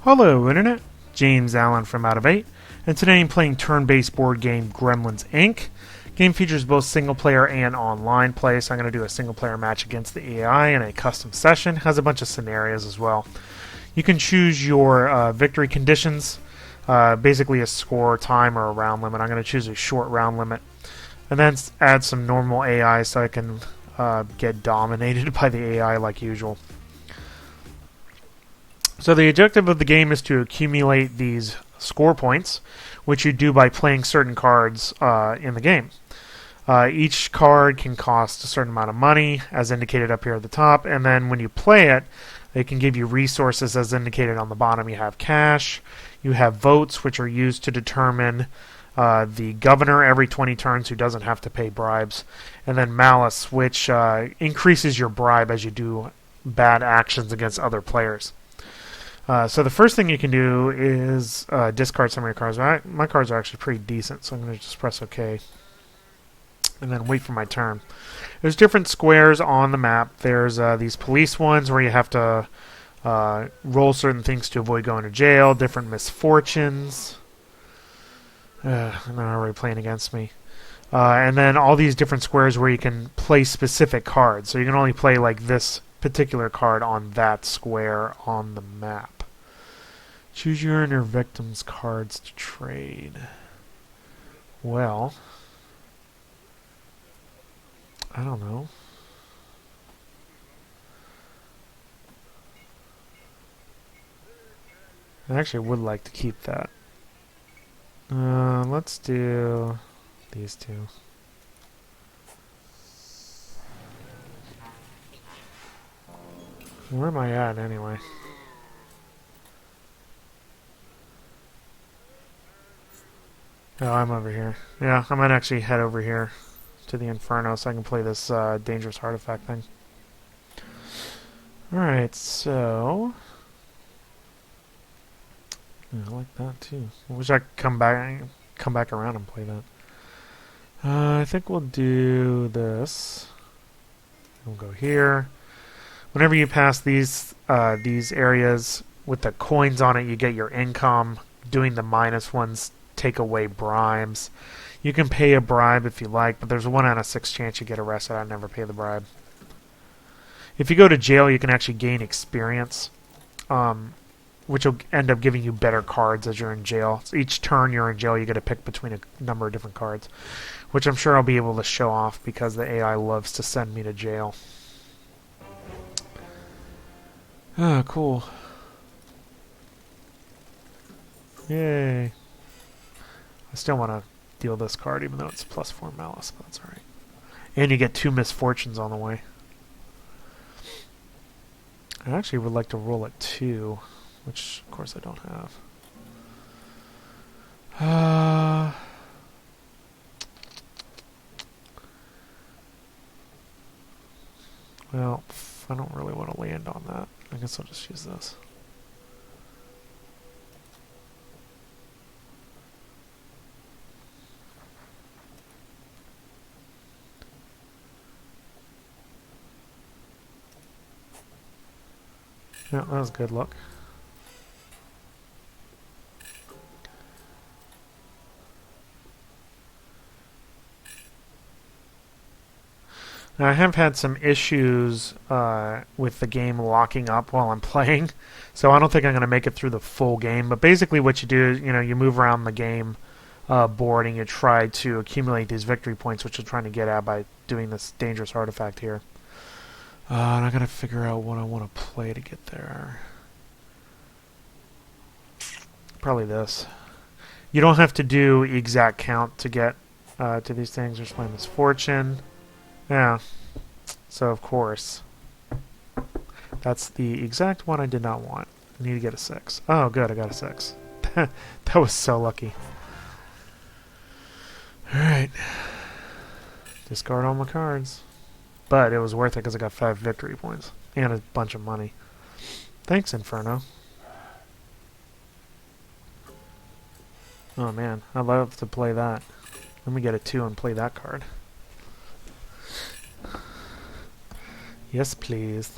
Hello Internet, James Allen from Out of 8, and today I'm playing turn-based board game Gremlins Inc. Game features both single-player and online play, so I'm going to do a single-player match against the AI in a custom session. Has a bunch of scenarios as well. You can choose your victory conditions, basically a score, time, or a round limit. I'm going to choose a short round limit, and then add some normal AI so I can get dominated by the AI like usual. So the objective of the game is to accumulate these score points, which you do by playing certain cards in the game. Each card can cost a certain amount of money, as indicated up here at the top, and then when you play it, it can give you resources as indicated on the bottom. You have cash, you have votes, which are used to determine the governor every 20 turns who doesn't have to pay bribes, and then malice, which increases your bribe as you do bad actions against other players. So the first thing you can do is discard some of your cards. My cards are actually pretty decent, so I'm going to just press OK. And then wait for my turn. There's different squares on the map. There's these police ones where you have to roll certain things to avoid going to jail. Different misfortunes. They're already playing against me. And then all these different squares where you can play specific cards. So you can only play like this particular card on that square on the map. Choose your and your victim's cards to trade. Well, I don't know. I actually would like to keep that. Let's do these two. Where am I at anyway? Oh, I'm over here. Yeah, I might actually head over here to the Inferno so I can play this dangerous artifact thing. Alright, so... Yeah, I like that too. I wish I could come back around and play that. I think we'll do this. We'll go here. Whenever you pass these areas with the coins on it, you get your income. Doing the minus ones take away bribes. You can pay a bribe if you like, but there's a 1 out of 6 chance you get arrested. I never pay the bribe. If you go to jail, you can actually gain experience, which will end up giving you better cards as you're in jail. So each turn you're in jail, you get to pick between a number of different cards, which I'm sure I'll be able to show off because the AI loves to send me to jail. Ah, cool. Yay. I still want to deal this card, even though it's +4 malice, but that's alright. And you get 2 misfortunes on the way. I actually would like to roll at 2, which, of course, I don't have. Well, I don't really want to land on that. I guess I'll just use this. Yeah, that was good luck. Now, I have had some issues with the game locking up while I'm playing, so I don't think I'm going to make it through the full game. But basically what you do is, you move around the game board and you try to accumulate these victory points, which you're trying to get at by doing this dangerous artifact here. And I got to figure out what I want to play to get there. Probably this. You don't have to do exact count to get to these things. Just play misfortune. Yeah. So of course, that's the exact one I did not want. I need to get a 6. Oh, good. I got a 6. That was so lucky. All right. Discard all my cards. But it was worth it because I got 5 victory points and a bunch of money. Thanks, Inferno. Oh man, I'd love to play that. Let me get a 2 and play that card. Yes, please.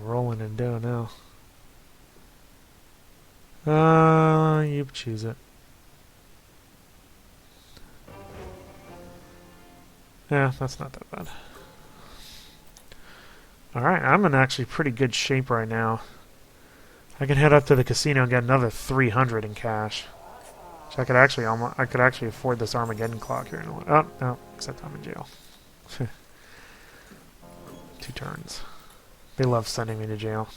Rolling in dough now. You choose it. Yeah, that's not that bad. Alright, I'm in actually pretty good shape right now. I can head up to the casino and get another 300 in cash. So I could actually afford this Armageddon clock here in a while. Oh, no, except I'm in jail. 2 turns. They love sending me to jail.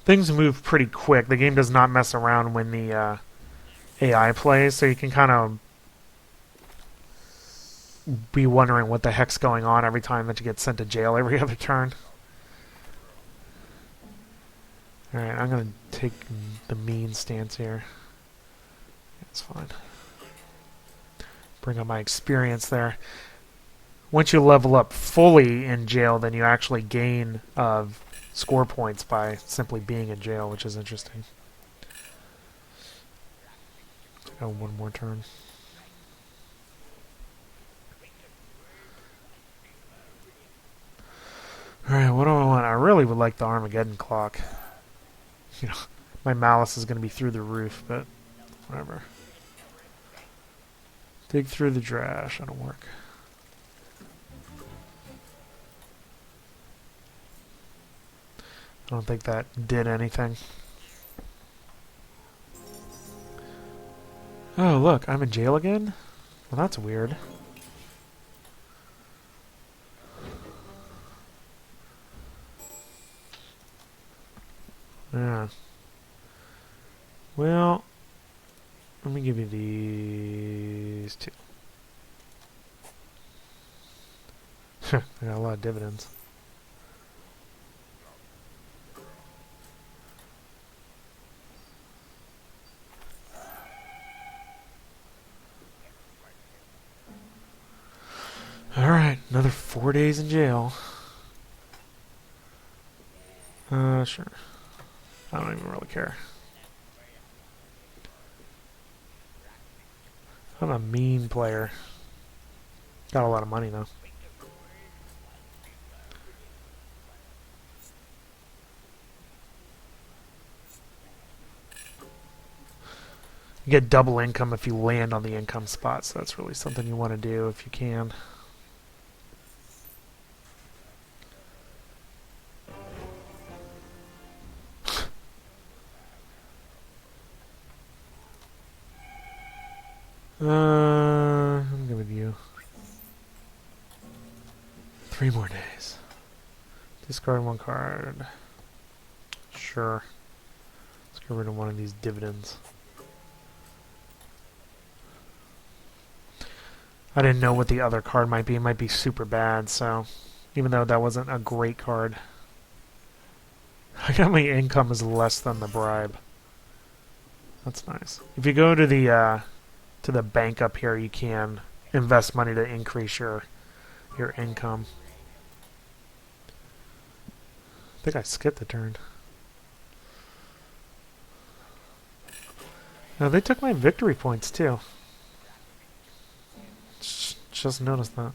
Things move pretty quick. The game does not mess around when the AI plays, so you can kind of be wondering what the heck's going on every time that you get sent to jail every other turn. Alright, I'm going to take the mean stance here. That's fine. Bring up my experience there. Once you level up fully in jail, then you actually gain score points by simply being in jail, which is interesting. Oh, one more turn. Alright, what do I want? I really would like the Armageddon clock. You know, my malice is going to be through the roof, but whatever. Dig through the trash. That'll work. I don't think that did anything. Oh, look, I'm in jail again? Well, that's weird. Yeah. Well, let me give you these 2. I got a lot of dividends. Alright, another 4 days in jail. Sure. I don't even really care. I'm a mean player. Got a lot of money though. You get double income if you land on the income spot, so that's really something you want to do if you can. I'm good with you. 3 more days. Discard 1 card. Sure. Let's get rid of one of these dividends. I didn't know what the other card might be. It might be super bad, so even though that wasn't a great card. I got my income is less than the bribe. That's nice. If you go to the bank up here, you can invest money to increase your income. I think I skipped a turn. No, they took my victory points too. Just noticed that. I'm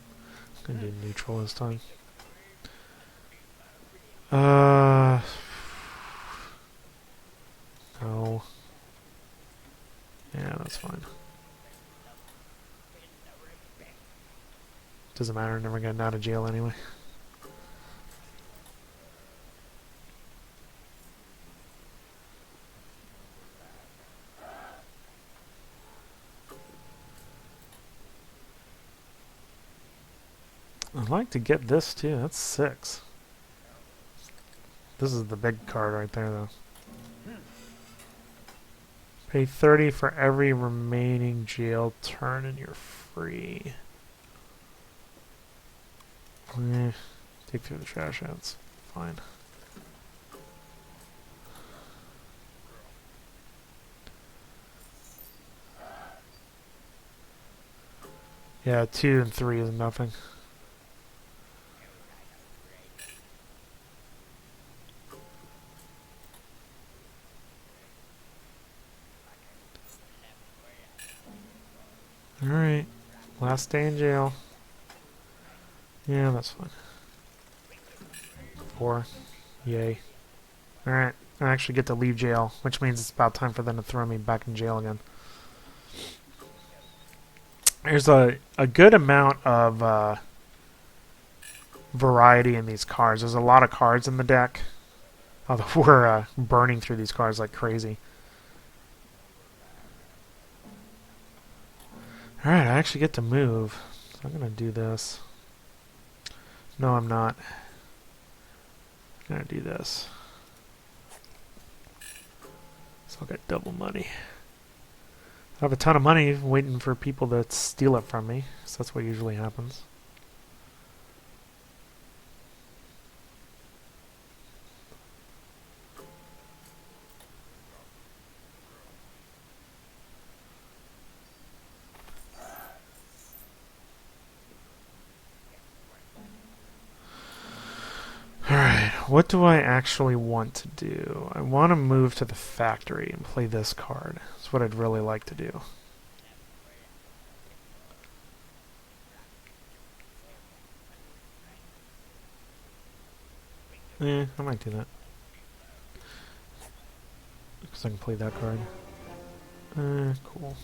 gonna do neutral this time. No. Yeah, that's fine. Doesn't matter, never getting out of jail anyway. I'd like to get this too, that's 6. This is the big card right there though. Pay 30 for every remaining jail turn and you're free. Take through the trash outs. Fine. Yeah, 2 and 3 is nothing. Last day in jail. Yeah, that's fine. 4. Yay. Alright, I actually get to leave jail, which means it's about time for them to throw me back in jail again. There's a good amount of variety in these cards. There's a lot of cards in the deck, although we're burning through these cards like crazy. Alright, I actually get to move, so I'm going to do this. No, I'm not. I'm going to do this. So I'll get double money. I have a ton of money waiting for people to steal it from me, so that's what usually happens. Alright, what do I actually want to do? I want to move to the factory and play this card. That's what I'd really like to do. I might do that. Because I can play that card. Cool.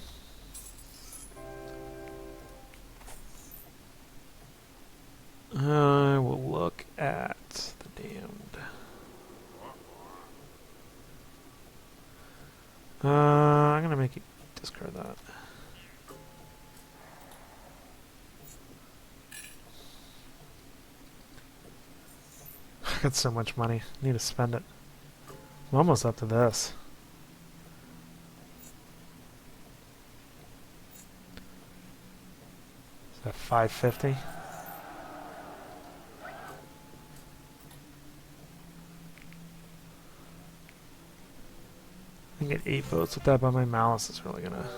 I will look at the damned. I'm gonna make it discard that. I got so much money. I need to spend it. I'm almost up to this. Is that 550? I can get 8 votes with that, but my malice is really gonna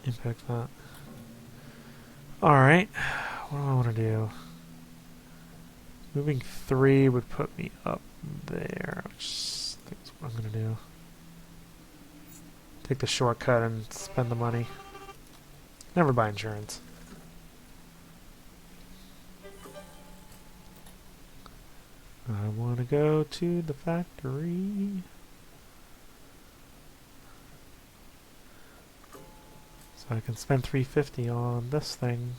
impact that. Alright, what do I want to do? Moving 3 would put me up there, which I think is what I'm gonna do. Take the shortcut and spend the money. Never buy insurance. I want to go to the factory. So I can spend $350 on this thing.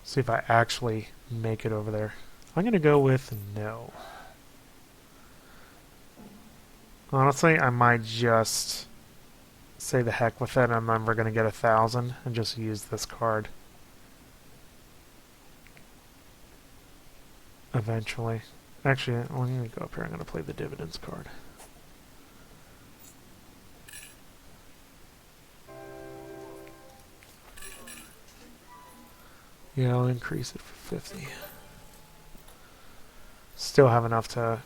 See if I actually make it over there. I'm going to go with no. Honestly, I might just say the heck with it. I'm never going to get 1,000 and just use this card. Eventually. Actually, I'm going to go up here. I'm going to play the dividends card. Yeah, I'll increase it for 50. Still have enough to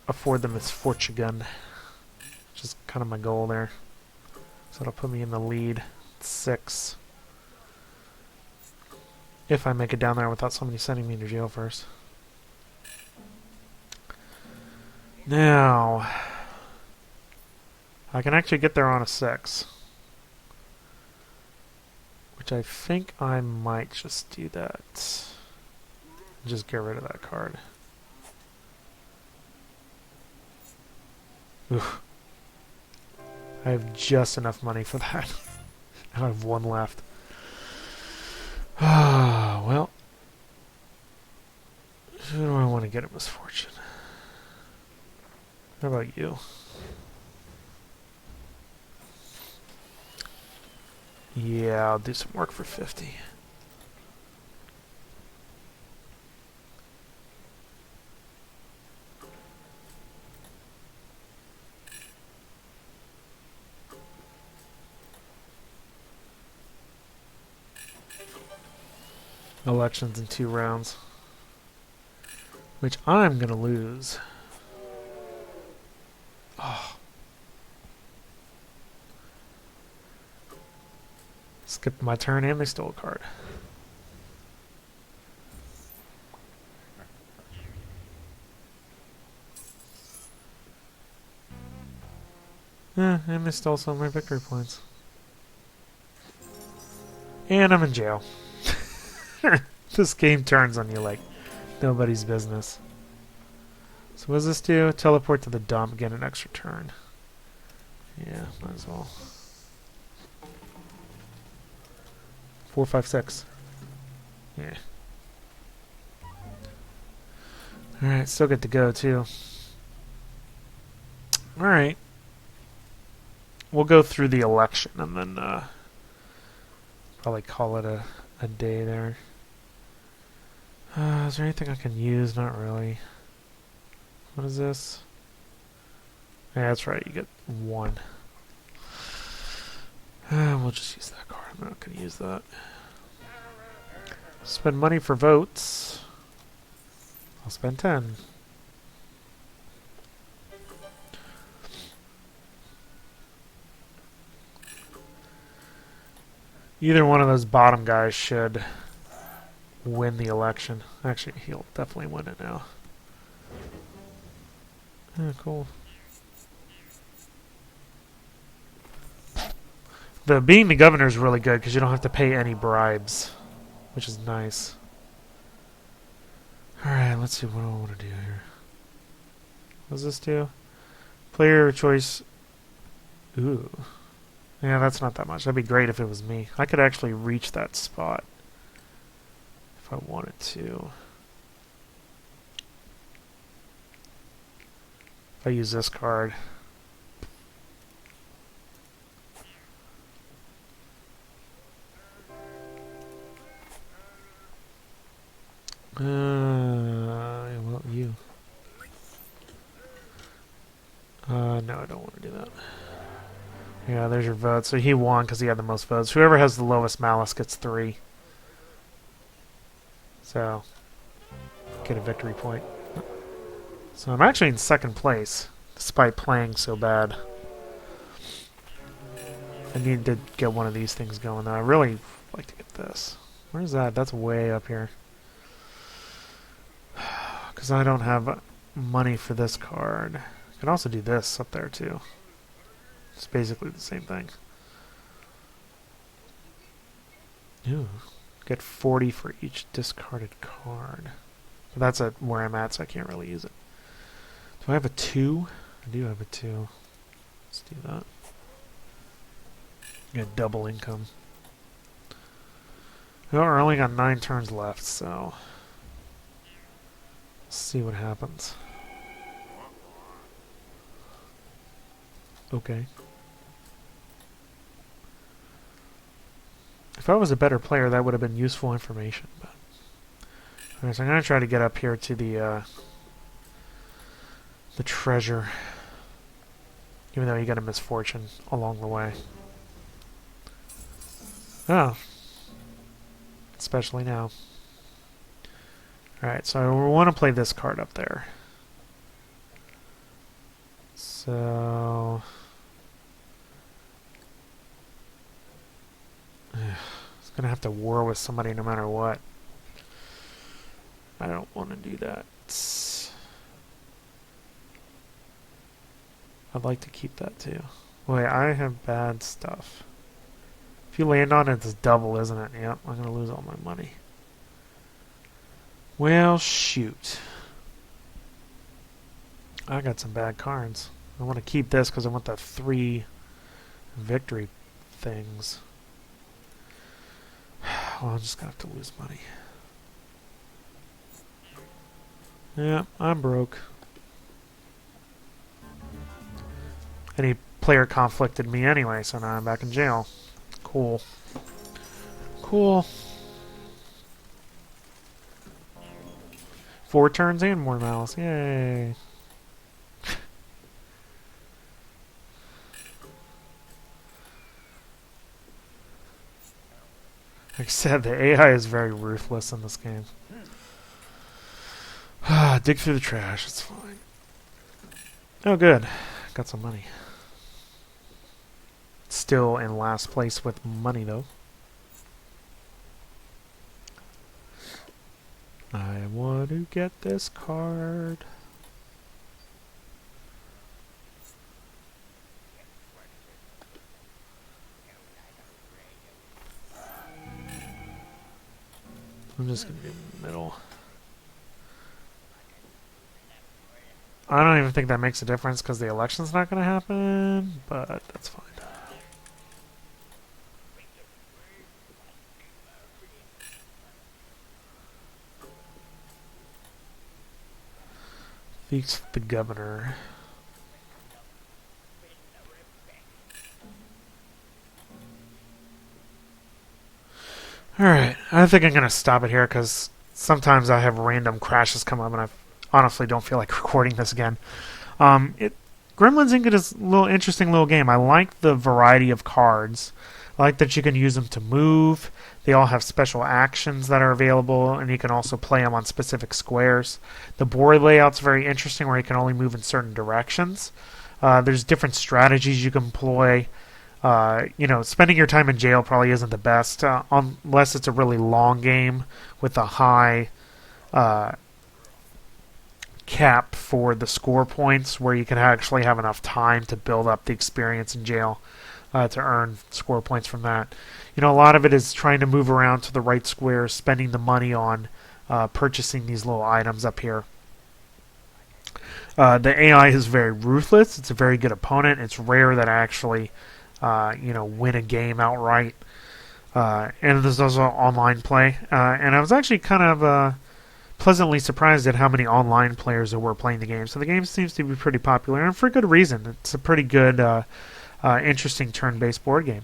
afford the misfortune gun, which is kind of my goal there. So that'll put me in the lead. 6. If I make it down there without somebody sending me to jail first. Now, I can actually get there on a 6. Which I think I might just do that. Just get rid of that card. Oof. I have just enough money for that. And I have 1 left. Ah, well. Who do I want to get a misfortune? How about you? Yeah, I'll do some work for 50. Elections in 2 rounds. Which I'm going to lose. Oh. Skipped my turn and they stole a card. And they stole some of my victory points. And I'm in jail. This game turns on you like nobody's business. So what does this do? Teleport to the dump, get an extra turn. Yeah, might as well. 4, 5, 6. Yeah. Alright, still good to go too. Alright. We'll go through the election and then probably call it a day there. Is there anything I can use? Not really. What is this? Yeah, that's right. You get 1. We'll just use that card. I'm not going to use that. Spend money for votes. I'll spend 10. Either one of those bottom guys should win the election. Actually, he'll definitely win it now. Yeah, cool. Being the governor is really good because you don't have to pay any bribes, which is nice. Alright, let's see what I want to do here. What does this do? Player choice. Ooh. Yeah, that's not that much. That'd be great if it was me. I could actually reach that spot if I wanted to. If I use this card. Well, you. No, I don't want to do that. Yeah, there's your vote. So he won because he had the most votes. Whoever has the lowest malice gets 3. So, get a victory point. So I'm actually in second place, despite playing so bad. I need to get one of these things going, though. I really like to get this. Where's that? That's way up here. Because I don't have money for this card. I can also do this up there, too. It's basically the same thing. Ooh. Get 40 for each discarded card. But that's where I'm at, so I can't really use it. Do I have a 2? I do have a 2. Let's do that. Get double income. Well, we're only got 9 turns left, so let's see what happens. Okay. If I was a better player, that would have been useful information. But okay, so I'm gonna try to get up here to the treasure, even though you got a misfortune along the way. Oh, especially now. All right, so we want to play this card up there. So it's gonna have to war with somebody no matter what. I don't want to do that. I'd like to keep that too. Wait, I have bad stuff. If you land on it, it's double, isn't it? Yep, I'm gonna lose all my money. Well, shoot. I got some bad cards. I want to keep this because I want the 3 victory things. Well, I'm just gonna have to lose money. Yeah, I'm broke. Any player conflicted me anyway, so now I'm back in jail. Cool. Cool. 4 turns and more malice. Yay. Like I said, the AI is very ruthless in this game. Dig through the trash, it's fine. Oh good, got some money. Still in last place with money though. I want to get this card. I'm just going to do middle. I don't even think that makes a difference because the election's not going to happen, but that's fine. Fix the governor. Alright, I think I'm going to stop it here because sometimes I have random crashes come up and I honestly don't feel like recording this again. Gremlins Inc. is a little interesting little game. I like the variety of cards. I like that you can use them to move. They all have special actions that are available, and you can also play them on specific squares. The board layout's very interesting, where you can only move in certain directions. There's different strategies you can employ. Spending your time in jail probably isn't the best, unless it's a really long game with a high cap for the score points, where you can actually have enough time to build up the experience in jail to earn score points from that. A lot of it is trying to move around to the right squares, spending the money on purchasing these little items up here. The AI is very ruthless. It's a very good opponent. It's rare that I actually win a game outright. And there's also online play. And I was actually kind of pleasantly surprised at how many online players there were playing the game. So the game seems to be pretty popular, and for good reason. It's a pretty good, interesting turn-based board game.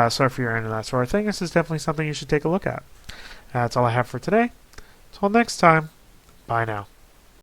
So if you're into that sort of thing, this is definitely something you should take a look at. That's all I have for today. Until next time, bye now.